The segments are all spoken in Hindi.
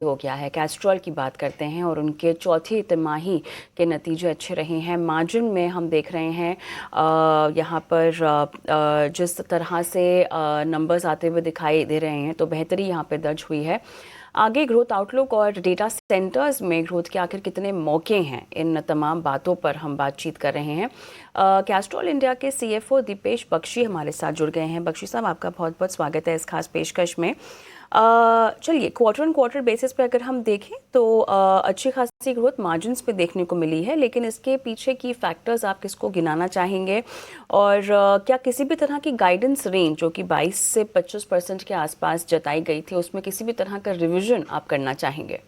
हो गया है। कैस्ट्रॉल की बात करते हैं और उनके चौथी तिमाही के नतीजे अच्छे रहे हैं। मार्जिन में हम देख रहे हैं यहाँ पर जिस तरह से नंबर्स आते हुए दिखाई दे रहे हैं तो बेहतरी यहाँ पे दर्ज हुई है। आगे ग्रोथ आउटलुक और डेटा सेंटर्स में ग्रोथ के आखिर कितने मौके हैं, इन तमाम बातों पर हम बातचीत कर रहे हैं। कैस्ट्रॉल इंडिया के सीएफओ दीपेश बख्शी हमारे साथ जुड़ गए हैं। बख्शी साहब, आपका बहुत बहुत स्वागत है इस खास पेशकश में। चलिए, क्वार्टर ऑन क्वार्टर बेसिस पे अगर हम देखें तो अच्छी खासी ग्रोथ मार्जिन्स पे देखने को मिली है, लेकिन इसके पीछे की फैक्टर्स आप किसको गिनाना चाहेंगे? और क्या किसी भी तरह की गाइडेंस रेंज जो कि 22 से 25% के आसपास जताई गई थी, उसमें किसी भी तरह का रिवीजन आप करना चाहेंगे?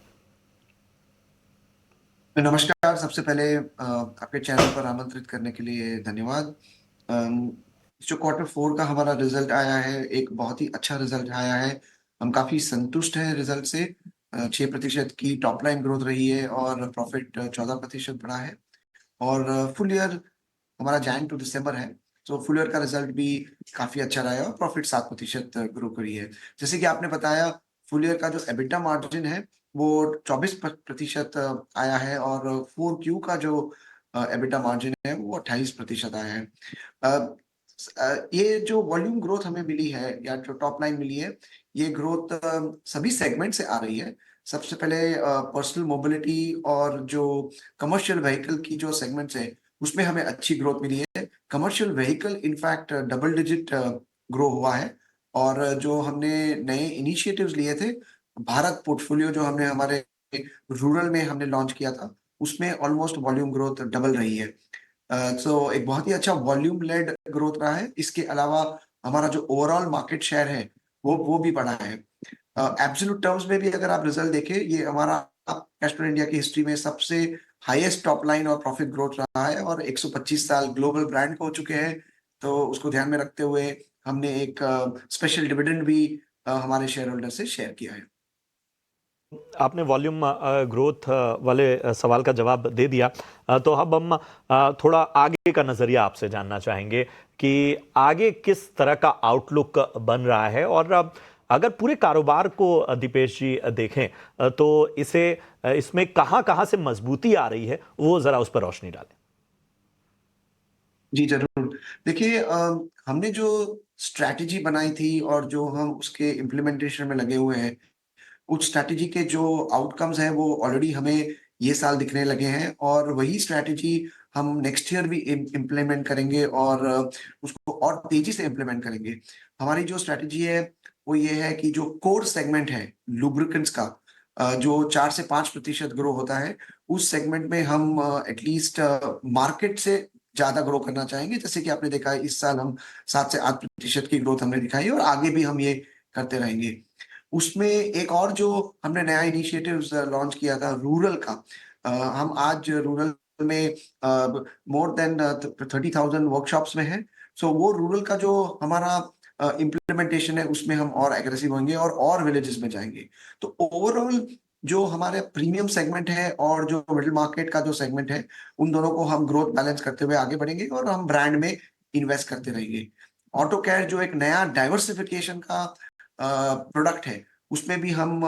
नमस्कार। सबसे पहले आपके चैनल पर आमंत्रित करने के लिए धन्यवाद। अम, जो क्वार्टर फोर का हमारा रिजल्ट आया है, एक बहुत ही अच्छा रिजल्ट आया है। हम काफी संतुष्ट हैं रिजल्ट से। 6% की टॉप लाइन ग्रोथ रही है और प्रॉफिट 14% बढ़ा है। और फुल ईयर हमारा जैन टू दिसंबर है, तो फुल ईयर का रिजल्ट भी काफी अच्छा रहा है और प्रॉफिट 7% ग्रो करी है। जैसे कि आपने बताया, फुल ईयर का जो एबिटा मार्जिन है वो 24% आया है और 4Q का जो एबिटा मार्जिन है वो 28% आया है। ये जो वॉल्यूम ग्रोथ हमें मिली है या जो टॉप लाइन मिली है, ये ग्रोथ सभी सेगमेंट से आ रही है। सबसे पहले पर्सनल मोबिलिटी और जो कमर्शियल व्हीकल की जो सेगमेंट्स है उसमें हमें अच्छी ग्रोथ मिली है। Commercial vehicle in fact double digit grow हुआ है। और जो हमने नए इनिशिएटिव्स लिए थे, भारत पोर्टफोलियो जो हमने हमारे रूरल में हमने लॉन्च किया था, उसमें ऑलमोस्ट वॉल्यूम ग्रोथ डबल रही है। सो एक बहुत ही अच्छा वॉल्यूम लेड ग्रोथ रहा है। इसके अलावा हमारा जो ओवरऑल मार्केट शेयर है वो भी बढ़ा है। एब्सोल्यूट टर्म्स में भी अगर आप रिजल्ट देखें, ये हमारा कैस्ट्रॉल इंडिया की हिस्ट्री में सबसे हाईएस्ट टॉप लाइन और प्रॉफिट ग्रोथ रहा है और 125 साल ग्लोबल ब्रांड हो चुके हैं। तो उसको ध्यान में रखते हुए हमने एक स्पेशल डिविडेंड भी हमारे शेयर होल्डर से शेयर किया है। आपने वॉल्यूम ग्रोथ वाले सवाल का जवाब दे दिया। तो अब हम थोड़ा आगे का नजरिया आपसे जानना चाहेंगे कि आगे किस तरह का आउटलुक बन रहा है, और अगर पूरे कारोबार को दीपेश जी देखें तो इसमें कहां कहां से मजबूती आ रही है, वो जरा उस पर रोशनी डालें। जी जरूर। देखिए, हमने जो स्ट्रैटेजी बनाई थी और जो हम उसके इम्प्लीमेंटेशन में लगे हुए हैं, उस स्ट्रैटेजी के जो आउटकम्स हैं वो ऑलरेडी हमें ये साल दिखने लगे हैं और वही स्ट्रैटेजी हम नेक्स्ट ईयर भी इम्प्लीमेंट करेंगे और उसको और तेजी से इम्प्लीमेंट करेंगे। हमारी जो स्ट्रैटेजी है वो ये है कि जो कोर सेगमेंट है लुब्रिकेंट्स का, जो 4 से 5% ग्रो होता है, उस सेगमेंट में हम एटलीस्ट मार्केट से ज्यादा ग्रो करना चाहेंगे। जैसे कि आपने देखा है, इस साल हम 7 से 8% की ग्रोथ हमने दिखाई है और आगे भी हम ये करते रहेंगे। उसमें एक और जो हमने नया इनिशिएटिव लॉन्च किया था रूरल का, हम आज रूरल में मोर देन 30,000 वर्कशॉप्स में है। सो वो रूरल का जो हमारा इम्प्लीमेंटेशन है उसमें हम और एग्रेसिव होंगे और विलेजेस में जाएंगे। तो ओवरऑल जो हमारे प्रीमियम सेगमेंट है और जो मिडिल मार्केट का जो सेगमेंट है, उन दोनों को हम ग्रोथ बैलेंस करते हुए आगे बढ़ेंगे और हम ब्रांड में इन्वेस्ट करते रहेंगे। ऑटो केयर जो एक नया डाइवर्सिफिकेशन का प्रोडक्ट है, उसमें भी हम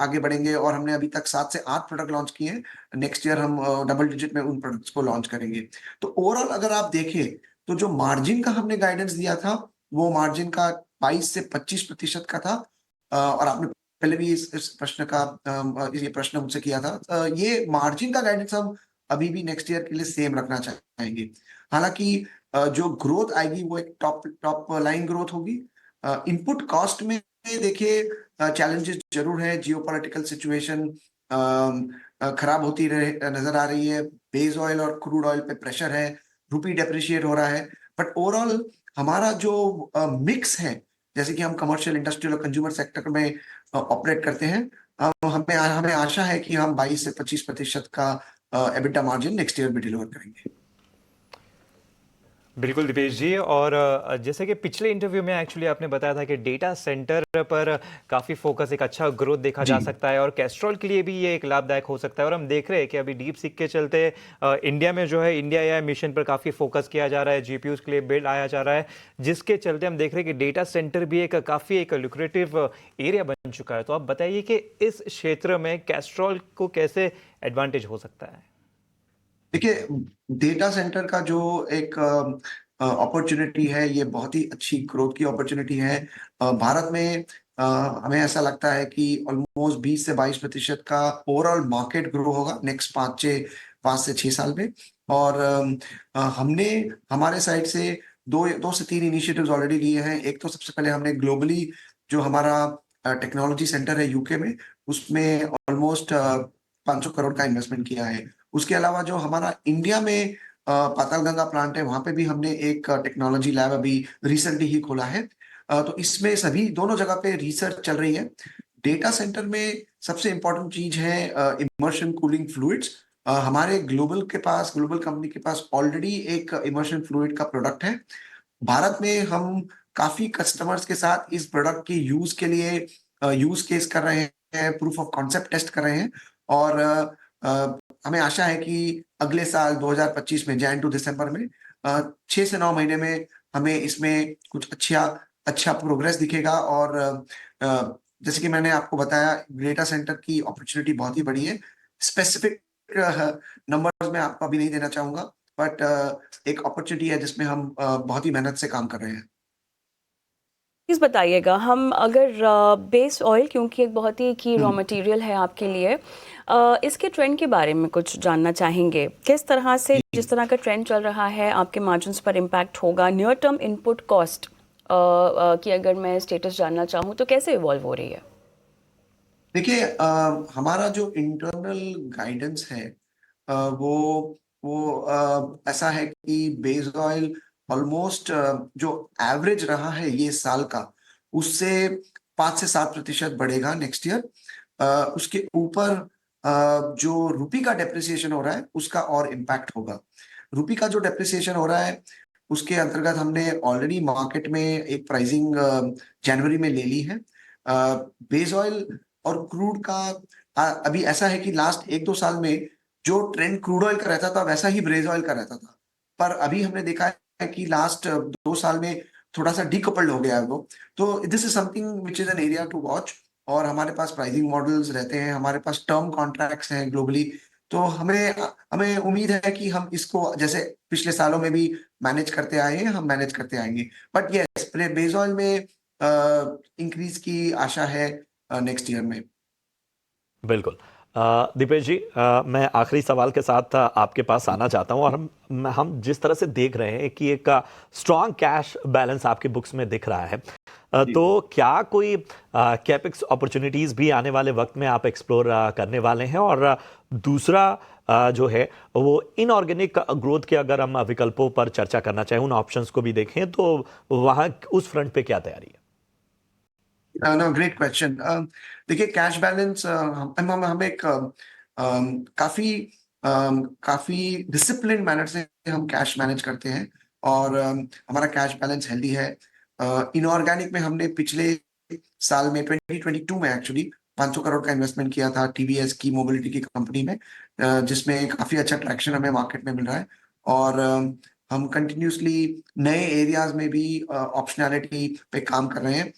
आगे बढ़ेंगे और हमने अभी तक 7 से 8 प्रोडक्ट लॉन्च किए हैं। नेक्स्ट ईयर हम डबल डिजिट में उन प्रोडक्ट्स को लॉन्च करेंगे। तो ओवरऑल अगर आप देखें तो जो मार्जिन का हमने गाइडेंस दिया था, वो मार्जिन का 22 से 25% का था। और आपने पहले भी इस प्रश्न का ये प्रश्न मुझसे किया था। ये मार्जिन का गाइडेंस हम अभी भी नेक्स्ट ईयर के लिए सेम रखना चाहेंगे। हालांकि जो ग्रोथ आएगी वो एक टॉप टॉप लाइन ग्रोथ होगी। इनपुट कॉस्ट में देखिए चैलेंजेस जरूर है। जियोपॉलिटिकल सिचुएशन खराब होती रहे नजर आ रही है। बेस ऑयल और क्रूड ऑयल पे प्रेशर है। रुपी डेप्रिशिएट हो रहा है। बट ओवरऑल हमारा जो मिक्स है, जैसे कि हम कमर्शियल, इंडस्ट्रियल और कंज्यूमर सेक्टर में ऑपरेट करते हैं, हमें हमें आशा है कि हम 22 से 25% का एबिटा मार्जिन नेक्स्ट ईयर भी डिलीवर करेंगे। बिल्कुल दीपेश जी। और जैसे कि पिछले इंटरव्यू में एक्चुअली आपने बताया था कि डेटा सेंटर पर काफ़ी फोकस, एक अच्छा ग्रोथ देखा जी जा सकता है और कैस्ट्रॉल के लिए भी ये एक लाभदायक हो सकता है। और हम देख रहे हैं कि अभी डीप सीक के चलते इंडिया में जो है इंडिया एआई मिशन पर काफ़ी फोकस किया जा रहा है, जीपीयूज के लिए बिल्ड आया जा रहा है, जिसके चलते हम देख रहे हैं कि डेटा सेंटर भी एक काफ़ी एक लुक्रेटिव एरिया बन चुका है। तो आप बताइए कि इस क्षेत्र में कैस्ट्रॉल को कैसे एडवांटेज हो सकता है? देखिए, डेटा सेंटर का जो एक अपॉर्चुनिटी है, ये बहुत ही अच्छी ग्रोथ की अपॉर्चुनिटी है। भारत में हमें ऐसा लगता है कि ऑलमोस्ट 20 से 22% का ओवरऑल मार्केट ग्रो होगा नेक्स्ट 5 से 6 साल में। और हमने हमारे साइड से दो से तीन इनिशिएटिव्स ऑलरेडी लिए हैं। एक तो सबसे पहले हमने ग्लोबली जो हमारा टेक्नोलॉजी सेंटर है यूके में, उसमें ऑलमोस्ट 500 करोड़ का इन्वेस्टमेंट किया है। उसके अलावा जो हमारा इंडिया में पातालगंगा प्लांट है, वहां पे भी हमने एक टेक्नोलॉजी लैब अभी रिसेंटली ही खोला है। तो इसमें सभी दोनों जगह पे रिसर्च चल रही है। डेटा सेंटर में सबसे इंपॉर्टेंट चीज है इमर्शन कूलिंग फ्लूइड्स। हमारे ग्लोबल कंपनी के पास ऑलरेडी एक इमर्शन फ्लूइड का प्रोडक्ट है। भारत में हम काफी कस्टमर्स के साथ इस प्रोडक्ट के यूज के लिए यूज केस कर रहे हैं, प्रूफ ऑफ कॉन्सेप्ट टेस्ट कर रहे हैं। और हमें आशा है कि अगले साल 2025 में जैन टू दिसंबर में 6 से 9 महीने में हमें इसमें कुछ अच्छा अच्छा प्रोग्रेस दिखेगा। और जैसे कि मैंने आपको बताया, डेटा सेंटर की अपॉर्चुनिटी बहुत ही बड़ी है। स्पेसिफिक नंबर्स में आपको अभी नहीं देना चाहूंगा, बट एक अपॉर्चुनिटी है जिसमें हम बहुत ही मेहनत से काम कर रहे हैं। प्लीज़ बताइएगा, हम अगर बेस ऑयल, क्योंकि एक बहुत ही की रॉ हम्म। मटेरियल है आपके लिए, इसके ट्रेंड के बारे में कुछ जानना चाहेंगे। किस तरह से, जी जिस तरह का ट्रेंड चल रहा है, आपके मार्जिन्स पर इम्पैक्ट होगा? नियर टर्म इनपुट कॉस्ट की अगर मैं स्टेटस जानना चाहूँ तो कैसे इवॉल्व हो रही है? देखिए, हमारा जो इंटरनल गाइडेंस है वो ऐसा है कि बेस ऑयल ऑलमोस्ट जो एवरेज रहा है ये साल का, उससे 5 से 7% बढ़ेगा नेक्स्ट ईयर। उसके ऊपर जो रुपी का डेप्रिसिएशन हो रहा है उसका और इम्पैक्ट होगा। रुपी का जो डेप्रिसिएशन हो रहा है उसके अंतर्गत हमने ऑलरेडी मार्केट में एक प्राइसिंग जनवरी में ले ली है। बेस ऑयल और क्रूड का अभी ऐसा है कि लास्ट 1-2 साल में जो ट्रेंड क्रूड ऑयल का रहता था वैसा ही ब्रेज ऑयल का रहता था। पर अभी हमने देखा है कि लास्ट 2 साल में थोड़ा सा डीकपल्ड हो गया है वो। तो this is something which is an area to watch. और हमारे पास प्राइसिंग मॉडल्स रहते हैं, हमारे पास टर्म कॉन्ट्रैक्ट्स हैं ग्लोबली। तो हमें हमें उम्मीद है कि हम इसको जैसे पिछले सालों में भी मैनेज करते आए हैं, हम मैनेज करते आएंगे। बट यस, बेस ऑयल में इंक्रीज की आशा है नेक्स्ट ईयर में। बिल्कुल। दीपेश जी, मैं आखिरी सवाल के साथ आपके पास आना चाहता हूं। और हम जिस तरह से देख रहे हैं कि एक स्ट्रांग कैश बैलेंस आपके बुक्स में दिख रहा है, जी तो क्या कोई कैपेक्स अपॉर्चुनिटीज भी आने वाले वक्त में आप एक्सप्लोर करने वाले हैं? और दूसरा जो है वो इनऑर्गेनिक ग्रोथ के अगर हम विकल्पों पर चर्चा करना चाहें, उन ऑप्शंस को भी देखें, तो वहां उस फ्रंट पे क्या तैयारी है? No, great question. देखिए, कैश बैलेंस हम एक काफी काफी डिसिप्लिन मैनर से हम कैश मैनेज करते हैं। और हमारा कैश बैलेंस हेल्दी है। इनऑर्गेनिक में हमने पिछले साल में 2022 में एक्चुअली 500 करोड़ का इन्वेस्टमेंट किया था टीवीएस की मोबिलिटी की कंपनी में, जिसमें काफी अच्छा ट्रैक्शन हमें मार्केट में मिल रहा है। और हम कंटिन्यूसली नए एरियाज में भी ऑप्शनैलिटी पे काम कर रहे हैं।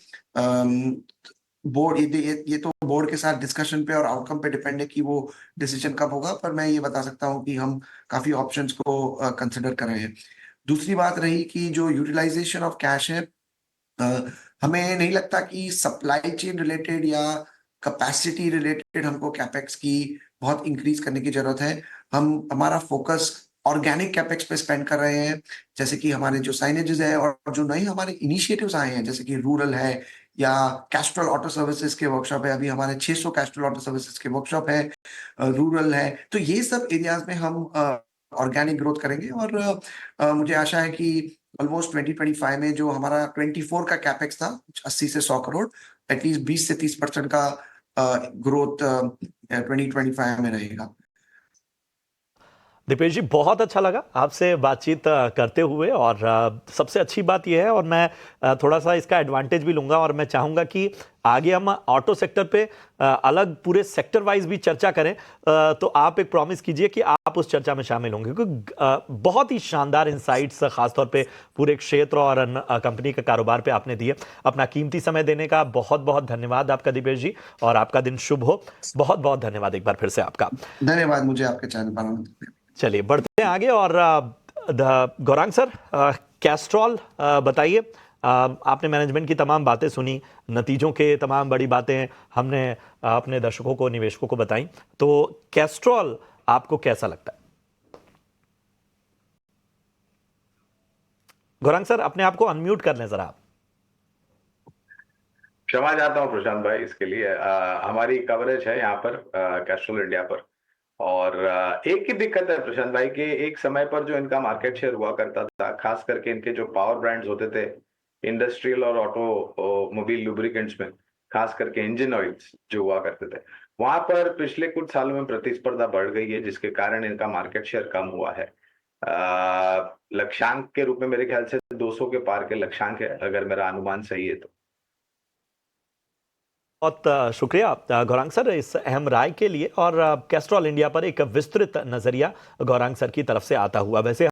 बोर्ड ये तो बोर्ड के साथ डिस्कशन पे और आउटकम पे डिपेंड है कि वो डिसीजन कब होगा। पर मैं ये बता सकता हूँ कि हम काफी ऑप्शंस को कंसिडर कर रहे हैं। दूसरी बात रही कि जो यूटिलाइजेशन ऑफ कैश है, अ, हमें नहीं लगता कि सप्लाई चेन रिलेटेड या कैपेसिटी रिलेटेड हमको कैपेक्स की बहुत इंक्रीज करने की जरूरत है। हम हमारा फोकस ऑर्गेनिक कैपेक्स पे स्पेंड कर रहे हैं, जैसे कि हमारे जो साइनेजेस है और जो नए हमारे इनिशिएटिव्स आए हैं, जैसे कि रूरल है या कैस्ट्रॉल ऑटो सर्विसेज के वर्कशॉप है। अभी हमारे 600 कैस्ट्रॉल ऑटो सर्विसेज के वर्कशॉप है, रूरल है। तो ये सब एरियाज में हम ऑर्गेनिक ग्रोथ करेंगे। और मुझे आशा है कि ऑलमोस्ट 2025 में जो हमारा 24 का कैपेक्स था 80 से 100 करोड़, एटलीस्ट 20 से 30% का ग्रोथ 2025 में रहेगा। दीपेश जी, बहुत अच्छा लगा आपसे बातचीत करते हुए, और सबसे अच्छी बात यह है, और मैं थोड़ा सा इसका एडवांटेज भी लूंगा, और मैं चाहूंगा कि आगे हम ऑटो सेक्टर पे अलग पूरे सेक्टर वाइज भी चर्चा करें। तो आप एक प्रॉमिस कीजिए कि आप उस चर्चा में शामिल होंगे, क्योंकि बहुत ही शानदार इंसाइट्स खासतौर पे पूरे क्षेत्र और कंपनी के कारोबार पे आपने दिए। अपना कीमती समय देने का बहुत बहुत धन्यवाद आपका दीपेश जी, और आपका दिन शुभ हो। बहुत बहुत धन्यवाद एक बार फिर से आपका। धन्यवाद मुझे आपके चैनल पर आने के लिए। चलिए बढ़ते हैं आगे, और गौरांग सर, कैस्ट्रॉल बताइए। आपने मैनेजमेंट की तमाम बातें सुनी, नतीजों के तमाम बड़ी बातें हमने अपने दर्शकों को, निवेशकों को बताई, तो कैस्ट्रॉल आपको कैसा लगता है? गौरांग सर, अपने आप को अनम्यूट कर लें जरा आप। क्षमा चाहता हूं प्रशांत भाई इसके लिए। हमारी कवरेज है यहाँ पर कैस्ट्रॉल इंडिया पर, और एक ही दिक्कत है प्रशांत भाई कि एक समय पर जो इनका मार्केट शेयर हुआ करता था, खास करके इनके जो पावर ब्रांड्स होते थे इंडस्ट्रियल और ऑटो मोबाइल लुब्रिकेंट्स में, खास करके इंजन ऑयल्स जो हुआ करते थे, वहां पर पिछले कुछ सालों में प्रतिस्पर्धा बढ़ गई है, जिसके कारण इनका मार्केट शेयर कम हुआ है। लक्ष्यांक के रूप में मेरे ख्याल से 200 के पार के लक्ष्यांक है, अगर मेरा अनुमान सही है तो। बहुत शुक्रिया गौरांग सर इस अहम राय के लिए, और कैस्ट्रॉल इंडिया पर एक विस्तृत नजरिया गौरांग सर की तरफ से आता हुआ। वैसे